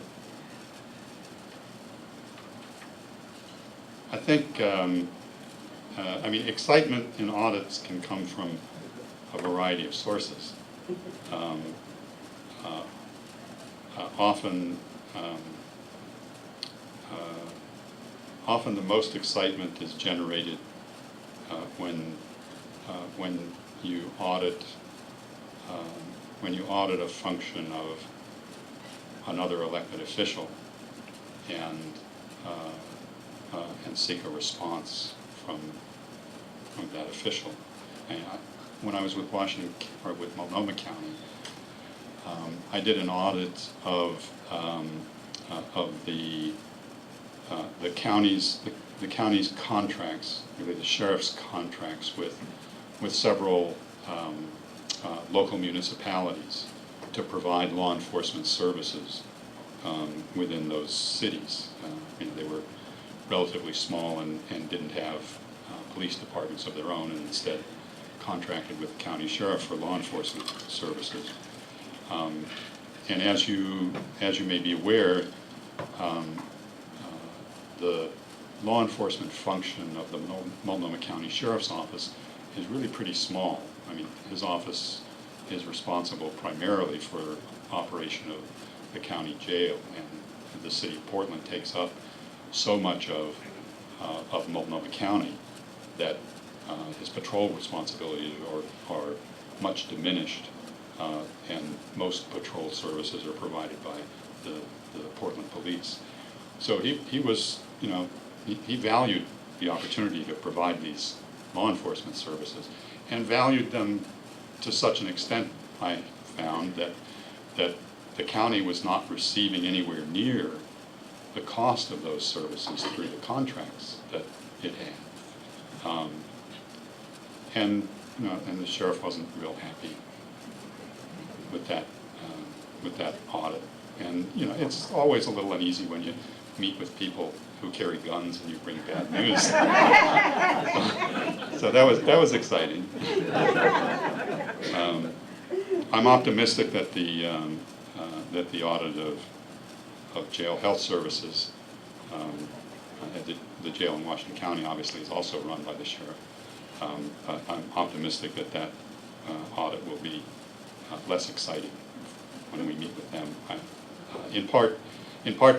S2: I think, I mean, excitement in audits can come from a variety of sources. Often the most excitement is generated when you audit a function of another elected official and seek a response from that official. And when I was with with Multnomah County, I did an audit of the county's contracts, really the sheriff's contracts with several local municipalities to provide law enforcement services within those cities. They were relatively small and didn't have police departments of their own, and instead contracted with the county sheriff for law enforcement services. And as you may be aware, the law enforcement function of the Multnomah County Sheriff's Office is really pretty small. I mean, his office is responsible primarily for operation of the county jail, and the city of Portland takes up so much of Multnomah County that his patrol responsibilities are much diminished, and most patrol services are provided by the Portland police. So he was, he valued the opportunity to provide these law enforcement services, and valued them to such an extent, I found, that the county was not receiving anywhere near the cost of those services through the contracts that it had. And the sheriff wasn't real happy with that with that audit. And, you know, it's always a little uneasy when you meet with people who carry guns and you bring bad news. So that was exciting. I'm optimistic that the audit of jail health services, the jail in Washington County obviously is also run by the sheriff. I'm optimistic that that audit will be less exciting when we meet with them. In part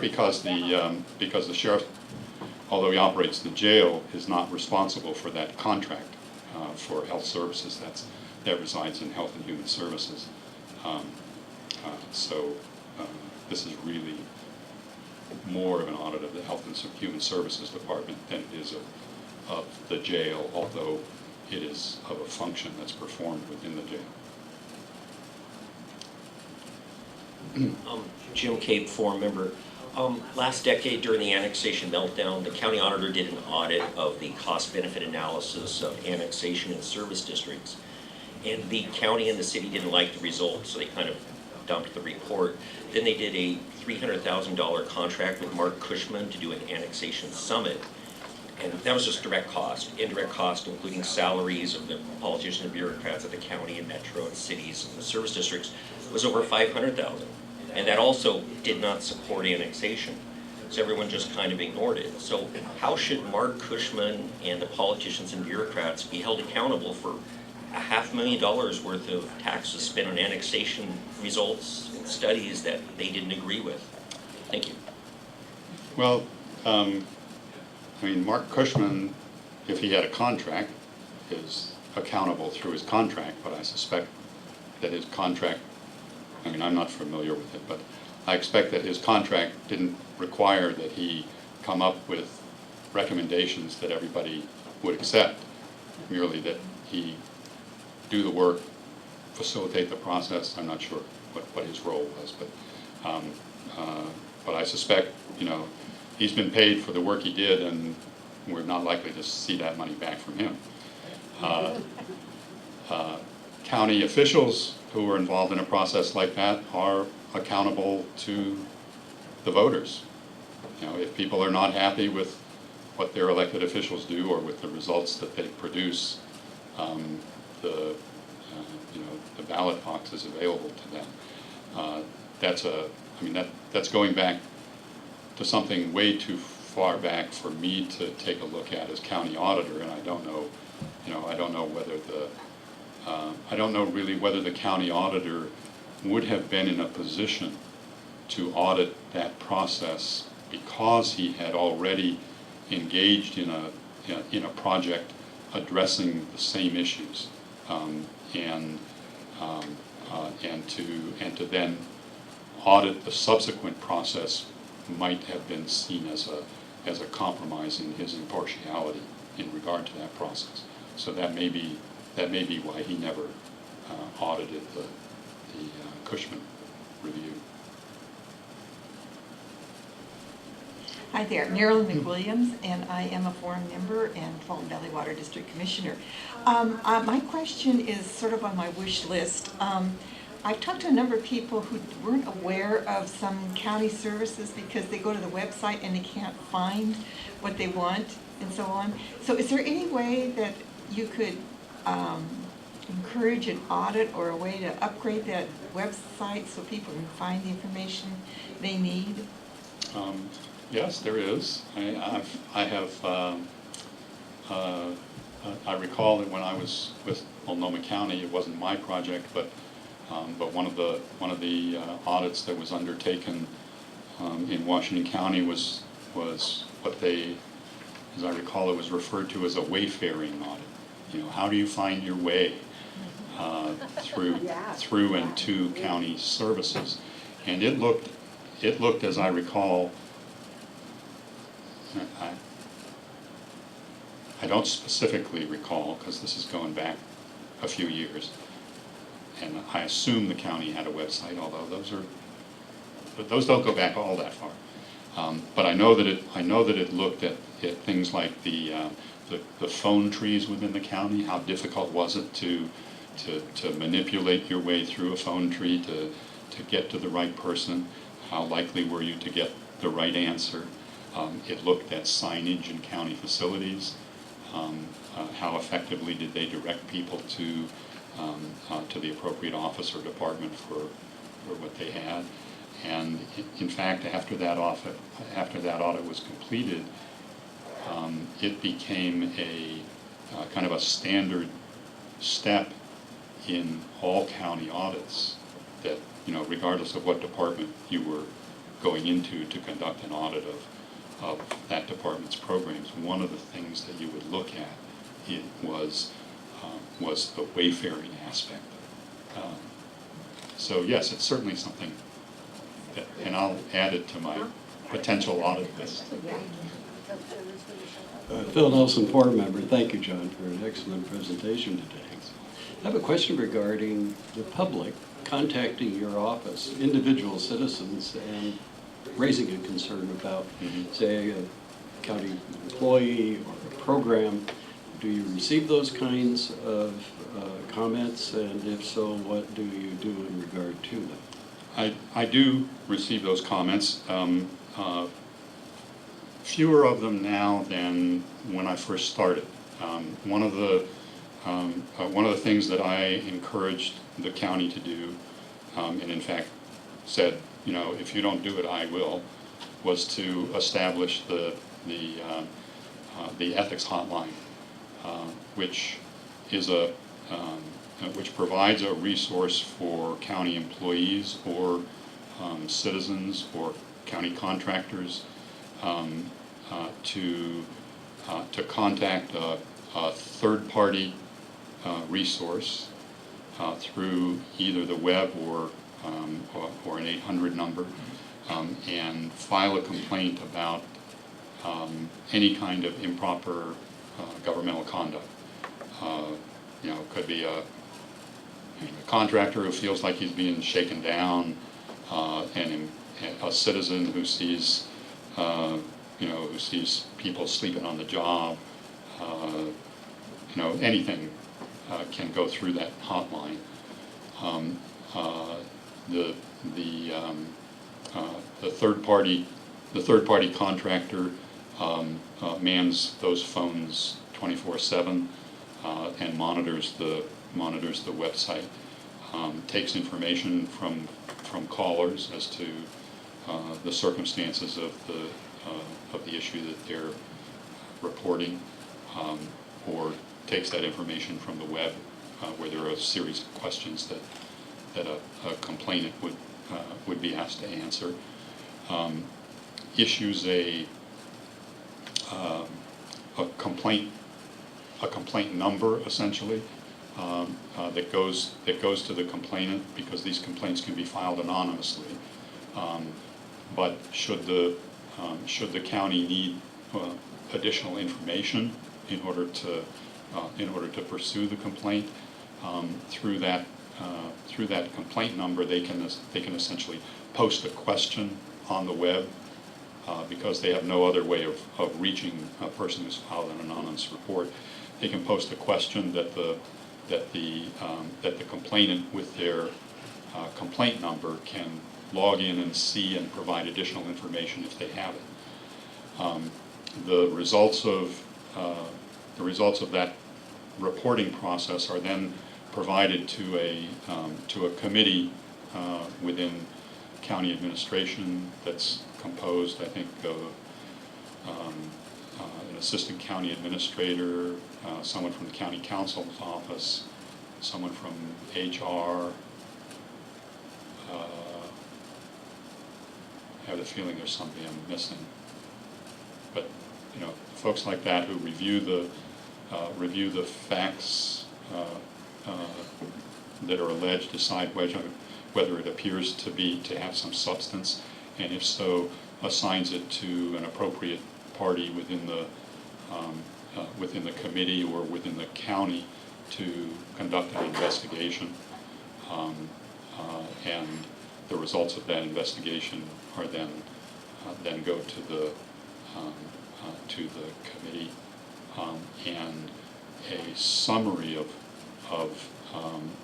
S2: because the sheriff, although he operates the jail, is not responsible for that contract for health services. That resides in Health and Human Services. So this is really more of an audit of the Health and Human Services Department than it is of the jail, although it is of a function that's performed within the jail.
S7: Jim Cape, forum member. Last decade during the annexation meltdown, the county auditor did an audit of the cost-benefit analysis of annexation in service districts. And the county and the city didn't like the results, so they kind of dumped the report. Then they did a $300,000 contract with Mark Cushman to do an annexation summit. And that was just direct cost. Indirect cost, including salaries of the politicians and bureaucrats at the county and metro and cities and the service districts, was over $500,000. And that also did not support annexation. So everyone just kind of ignored it. So how should Mark Cushman and the politicians and bureaucrats be held accountable for $500,000 worth of taxes spent on annexation results and studies that they didn't agree with? Thank you.
S2: Well, I mean, Mark Cushman, if he had a contract, is accountable through his contract, but I suspect that his contract, I mean, I'm not familiar with it, but I expect that his contract didn't require that he come up with recommendations that everybody would accept, merely that he do the work, facilitate the process. I'm not sure what his role was, but I suspect, you know, he's been paid for the work he did, and we're not likely to see that money back from him. County officials who are involved in a process like that are accountable to the voters. You know, if people are not happy with what their elected officials do or with the results that they produce, the ballot box is available to them. That's going back to something way too far back for me to take a look at as county auditor, and I don't know really whether the county auditor would have been in a position to audit that process because he had already engaged in a project addressing the same issues, and to then audit the subsequent process might have been seen as a compromise in his impartiality in regard to that process. So that may be why he never audited the Cushman review.
S8: Hi there, Marilyn McWilliams, and I am a forum member and Fulton Valley Water District Commissioner. My question is sort of on my wish list. I've talked to a number of people who weren't aware of some county services because they go to the website and they can't find what they want and so on. So is there any way that you could encourage an audit or a way to upgrade that website so people can find the information they need?
S2: Yes, there is. I recall that when I was with Multnomah County, it wasn't my project, but one of the audits that was undertaken in Washington County was what they, as I recall, it was referred to as a wayfaring audit. You know, how do you find your way through and to county services? And it looked, as I recall, I don't specifically recall because this is going back a few years, and I assume the county had a website, although those don't go back all that far. But I know that it looked at things like the phone trees within the county. How difficult was it to manipulate your way through a phone tree to get to the right person? How likely were you to get the right answer? It looked at signage in county facilities. How effectively did they direct people to the appropriate office or department for what they had? And in fact, after that audit was completed, it became a kind of a standard step in all county audits that, regardless of what department you were going into to conduct an audit of that department's programs, one of the things that you would look at was the wayfaring aspect. So yes, it's certainly something that, and I'll add it to my potential audit list.
S9: Phil Nelson, board member. Thank you, John, for an excellent presentation today. I have a question regarding the public contacting your office, individual citizens, and raising a concern about, say, a county employee or a program. Do you receive those kinds of comments, and if so, what do you do in regard to them?
S2: I do receive those comments. Fewer of them now than when I first started. One of the things that I encouraged the county to do, and in fact said, if you don't do it, I will, was to establish the ethics hotline, which is which provides a resource for county employees or citizens or county contractors to contact a third-party resource through either the web or an 800 number, and file a complaint about any kind of improper governmental conduct. It could be a contractor who feels like he's being shaken down, and a citizen who sees people sleeping on the job. Anything can go through that hotline. The third party contractor mans those phones 24/7 and monitors the website. Takes information from callers as to the circumstances of the issue that they're reporting, or takes that information from the web, where there are a series of questions that a complainant would be asked to answer. Issues a complaint number, essentially, that goes to the complainant, because these complaints can be filed anonymously. But should the county need additional information in order to pursue the complaint, through that complaint number, they can essentially post a question on the web, because they have no other way of reaching a person who's filed an anonymous report. They can post a question that the complainant with their complaint number can log in and see and provide additional information if they have it. The results of that reporting process are then provided to a committee within county administration that's composed, I think, of an assistant county administrator, someone from the county counsel's office, someone from HR. I have the feeling there's somebody I'm missing. But folks like that who review the facts that are alleged, decide whether it appears to have some substance, and if so, assigns it to an appropriate party within the committee or within the county to conduct an investigation, and the results of that investigation are then go to the committee, and a summary of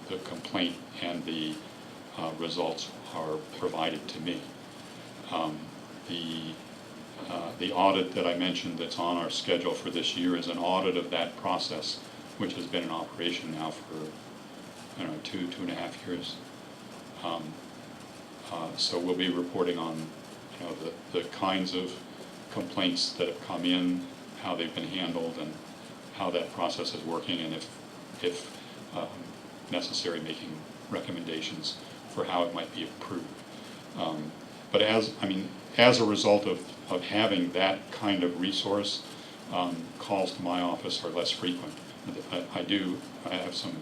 S2: the complaint and the results are provided to me. The audit that I mentioned that's on our schedule for this year is an audit of that process, which has been in operation now for, I don't know, two and a half years. So we'll be reporting on, the kinds of complaints that have come in, how they've been handled, and how that process is working, and if necessary, making recommendations for how it might be improved. But as a result of having that kind of resource, calls to my office are less frequent. I have some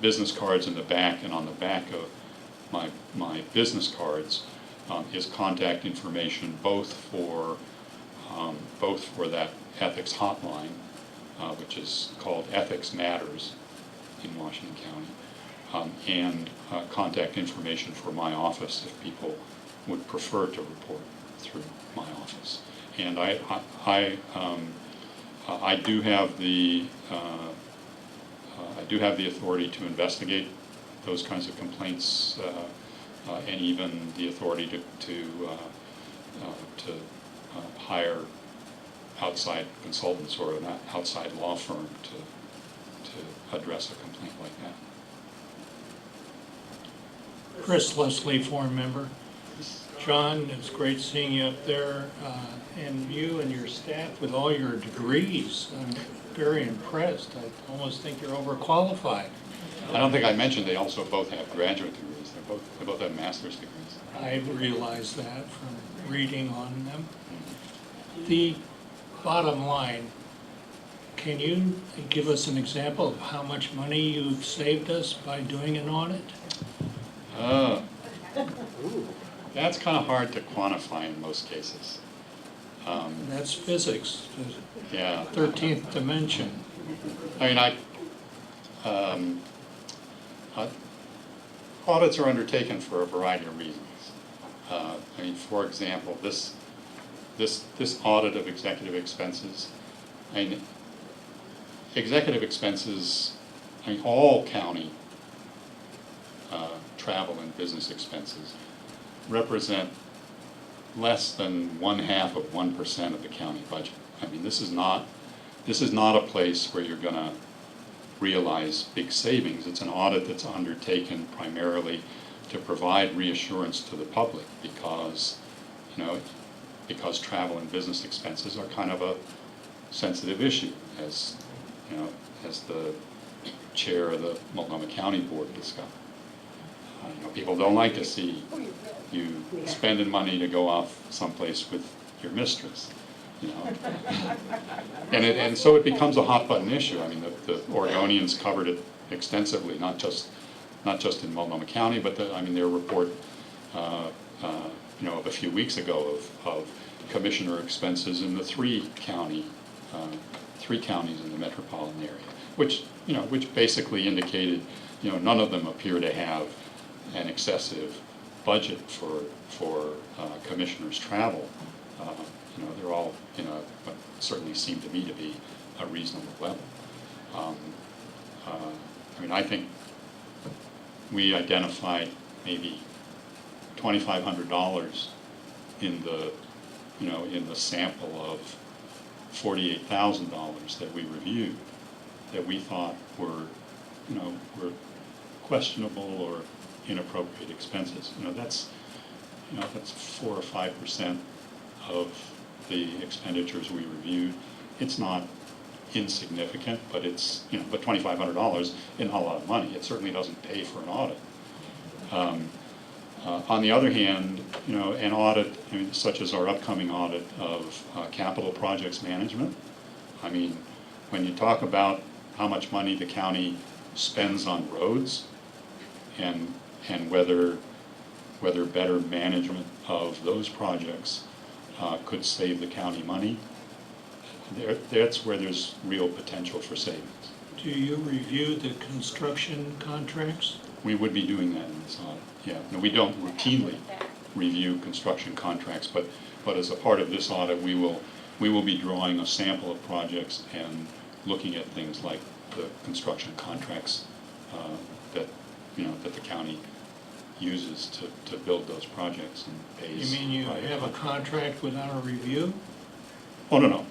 S2: business cards in the back, and on the back of my business cards is contact information both for that ethics hotline, which is called Ethics Matters in Washington County, and contact information for my office if people would prefer to report through my office. And I do have the authority to investigate those kinds of complaints, and even the authority to hire outside consultants or an outside law firm to address a complaint like that.
S10: Chris Leslie, foreign member. John, it's great seeing you up there, and you and your staff with all your degrees. I'm very impressed. I almost think you're overqualified.
S2: I don't think I mentioned they also both have graduate degrees. They both have master's degrees.
S10: I realized that from reading on them. The bottom line, can you give us an example of how much money you've saved us by doing an audit?
S2: That's kind of hard to quantify in most cases.
S10: That's physics,
S2: Yeah.
S10: 13th dimension.
S2: I mean, audits are undertaken for a variety of reasons. For example, this audit of executive expenses, executive expenses, all county travel and business expenses represent less than 0.5% of the county budget. This is not a place where you're going to realize big savings. It's an audit that's undertaken primarily to provide reassurance to the public because travel and business expenses are kind of a sensitive issue, as the chair of the Multnomah County Board discussed. People don't like to see you spending money to go off someplace with your mistress, and so it becomes a hot button issue. The Oregonians covered it extensively, not just in Multnomah County, but their report, of a few weeks ago of commissioner expenses in the three counties in the metropolitan area, which basically indicated, none of them appear to have an excessive budget for commissioners' travel. They're all in what certainly seemed to me to be a reasonable level. I think we identified maybe $2,500 in the sample of $48,000 that we reviewed that we thought were questionable or inappropriate expenses. That's 4 or 5% of the expenditures we reviewed. It's not insignificant, but but $2,500 is not a lot of money. It certainly doesn't pay for an audit. On the other hand, an audit, such as our upcoming audit of capital projects management, when you talk about how much money the county spends on roads and whether better management of those projects could save the county money, that's where there's real potential for savings.
S10: Do you review the construction contracts?
S2: We would be doing that in this audit, yeah. No, we don't routinely review construction contracts, but as a part of this audit, we will be drawing a sample of projects and looking at things like the construction contracts that the county uses to build those projects and
S10: You
S2: pays.
S10: mean you
S2: private
S10: have a
S2: contractors.
S10: contract without a review?
S2: Oh, no.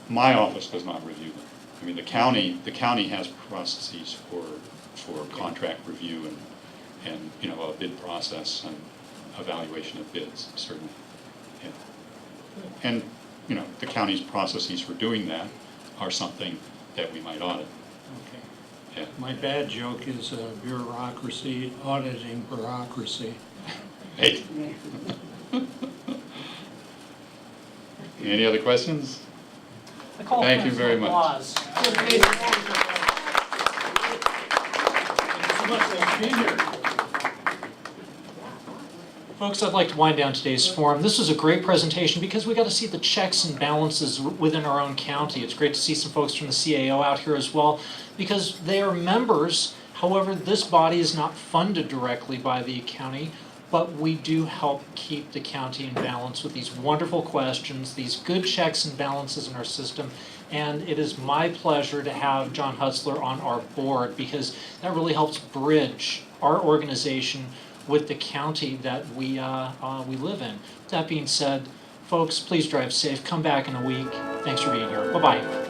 S2: My office does not review them. I mean, the county has processes for contract review and, you know, a bid process and evaluation of bids, certainly. Yeah. And, you know, the county's processes for doing that are something that we might audit.
S10: Okay.
S2: Yeah.
S10: My bad joke is bureaucracy, auditing bureaucracy.
S2: Hey. Any other questions?
S1: I call
S2: Thank
S1: for
S2: you very
S1: some
S2: much.
S1: applause.
S10: Thank you so much for being here.
S1: Folks, I'd like to wind down today's forum. This was a great presentation because we got to see the checks and balances within our own county. It's great to see some folks from the CAO out here as well because they are members. However, this body is not funded directly by the county, but we do help keep the county in balance with these wonderful questions, these good checks and balances in our system. And it is my pleasure to have John Hutzler on our board because that really helps bridge our organization with the county that we live in. That being said, folks, please drive safe. Come back in a week. Thanks for being here. Bye-bye.